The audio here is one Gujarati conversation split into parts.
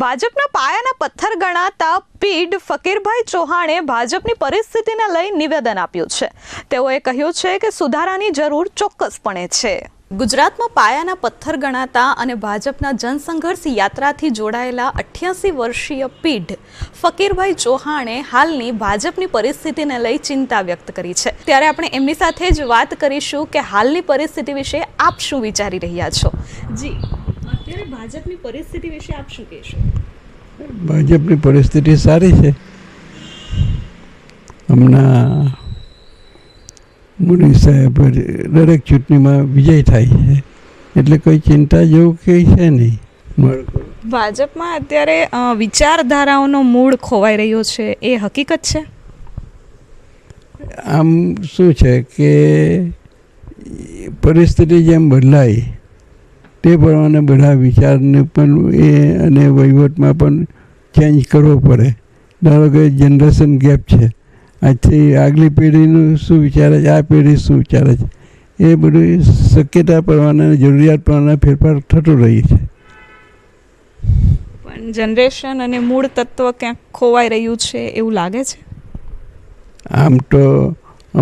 ભાજપના પાયાના પથ્થર ગણાતા પીઢ ફકીરભાઈ ચૌહાણે ભાજપની પરિસ્થિતિને લઈ નિવેદન આપ્યું છે। તેઓએ કહ્યું છે કે સુધારાની જરૂર ચોક્કસપણે છે। ગુજરાતમાં પાયાના પથ્થર ગણાતા અને ભાજપના જનસંઘર્ષ યાત્રાથી જોડાયેલા 88 વર્ષીય પીઢ ફકીરભાઈ ચૌહાણે હાલની ભાજપની પરિસ્થિતિને લઈ ચિંતા વ્યક્ત કરી છે। ત્યારે આપણે એમની સાથે જ વાત કરીશું કે હાલની પરિસ્થિતિ વિશે આપ શું વિચારી રહ્યા છો। જી, અત્યારે ભાજપની પરિસ્થિતિ વિશે આપ શું કહેશો? ભાજપની પરિસ્થિતિ સારી છે। હમણાં મોદી સાહેબ દરેક ચૂંટણીમાં વિજય થાય છે, એટલે કોઈ ચિંતા જેવું કંઈ છે નહીં। ભાજપમાં અત્યારે વિચારધારાઓનો મૂળ ખોવાઈ રહ્યો છે, એ હકીકત છે? આમ શું છે કે પરિસ્થિતિ જેમ બદલાય તે પ્રમાણે બધા વિચારને પણ એ અને વહીવટમાં પણ ચેન્જ કરવો પડે। ધારો કે જનરેશન ગેપ છે, આજથી આગલી પેઢીનું શું વિચારે છે, આ પેઢી શું વિચારે છે, એ બધું શક્યતા પ્રમાણે જરૂરિયાત પ્રમાણે ફેરફાર થતો રહે છે। પણ જનરેશન અને મૂળ તત્વ ક્યાંક ખોવાઈ રહ્યું છે એવું લાગે છે? આમ તો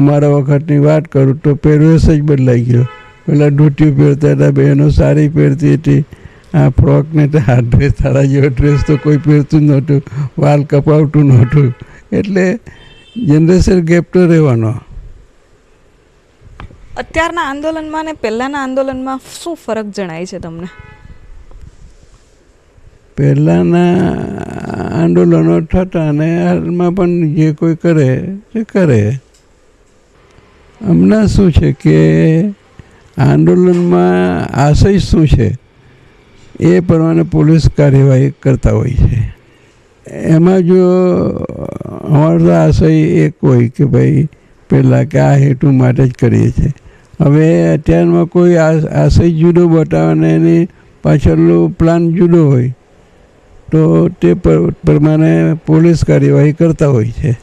અમારા વખતની વાત કરું તો પહેરવેશ જ બદલાઈ ગયો। પેલા ધોતિયું પહેરતા હતા, બહેનો સાડી પહેરતી હતી, આ ફ્રોક ને તો આ ડ્રેસ, તારા જેવો ડ્રેસ તો કોઈ પહેરતું જ નહોતું, વાલ કપાવતું નહોતું, એટલે જનરેશન ગેપ તો રહેવાનો। અત્યારના આંદોલનમાં ને પહેલાંના આંદોલનમાં શું ફરક જણાય છે તમને? પહેલાંના આંદોલનો થતા અને હાલમાં પણ જે કોઈ કરે તે કરે। હમણાં શું છે કે આંદોલનમાં આશય શું છે એ પ્રમાણે પોલીસ કાર્યવાહી કરતા હોય છે। એમાં જો અમારો આશય એક હોય કે ભાઈ પહેલાં કે આ હેતુ માટે જ કરીએ છીએ, હવે અત્યારમાં કોઈ આશય જુદો બતાવે અને એની પાછળનો પ્લાન જુદો હોય તો તે પ્રમાણે પોલીસ કાર્યવાહી કરતા હોય છે।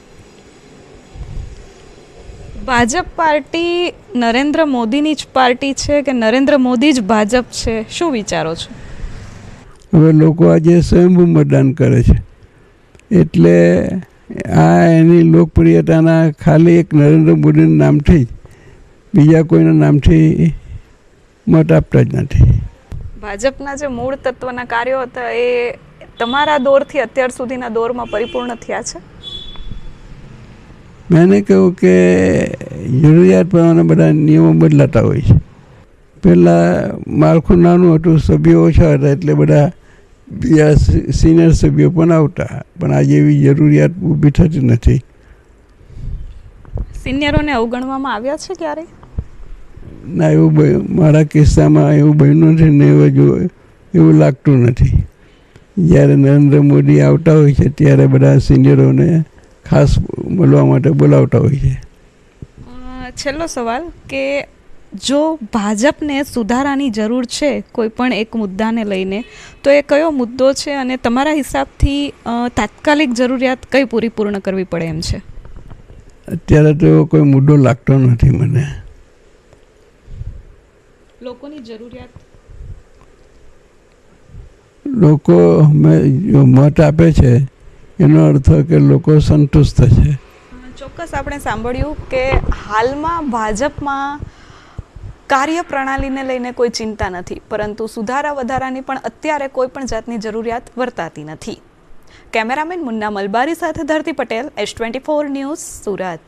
ભાજપ પાર્ટી નરેન્દ્ર મોદીની જ પાર્ટી છે કે નરેન્દ્ર મોદી જ ભાજપ છે, શું વિચારો છો? હવે લોકો આજે સ્વયંભૂ મતદાન કરે છે, એટલે આ એની લોકપ્રિયતાના ખાલી એક નરેન્દ્ર મોદીના નામથી બીજા કોઈના નામથી મત આપતા જ નથી। ભાજપના જે મૂળ તત્વના કાર્યો હતા એ તમારા દોરથી અત્યાર સુધીના દોરમાં પરિપૂર્ણ થયા છે? મેં કહ્યું કે જરૂરિયાત પ્રમાણે બધા નિયમો બદલાતા હોય છે। પહેલાં માળખું નાનું હતું, સભ્યો ઓછા હતા, એટલે બધા બીજા સિનિયર સભ્યો પણ આવતા, પણ આજે એવી જરૂરિયાત ઊભી થતી નથી। સિનિયરોને અવગણવામાં આવ્યા છે ક્યારે? ના, એવું મારા કિસ્સામાં એવું બન્યું નથી ને એવું લાગતું નથી। જ્યારે નરેન્દ્ર મોદી આવતા હોય છે ત્યારે બધા સિનિયરોને ખાસ મળવા માટે બોલાવતા હોય છે। છેલ્લો સવાલ કે જો ભાજપને સુધારાની જરૂર છે કોઈ પણ એક મુદ્દાને લઈને, તો એ કયો મુદ્દો છે અને તમારા હિસાબથી તાત્કાલિક જરૂરિયાત કઈ પૂરી કરવી પડે એમ છે? અત્યારે તો કોઈ મુદ્દો લાગતો નથી મને। લોકોની જરૂરિયાત, લોકો મત આપે છે એનો અર્થ કે લોકો સંતુષ્ટ છે। ચોક્કસ આપણે સાંભળ્યું કે હાલમાં ભાજપમાં કાર્યપ્રણાલીને લઈને કોઈ ચિંતા નથી, પરંતુ સુધારા વધારાની પણ અત્યારે કોઈ પણ જાતની જરૂરિયાત વર્તાતી નથી। કેમેરામેન મુન્ના મલબારી સાથે ધરતી પટેલ, S24 ન્યૂઝ, સુરત।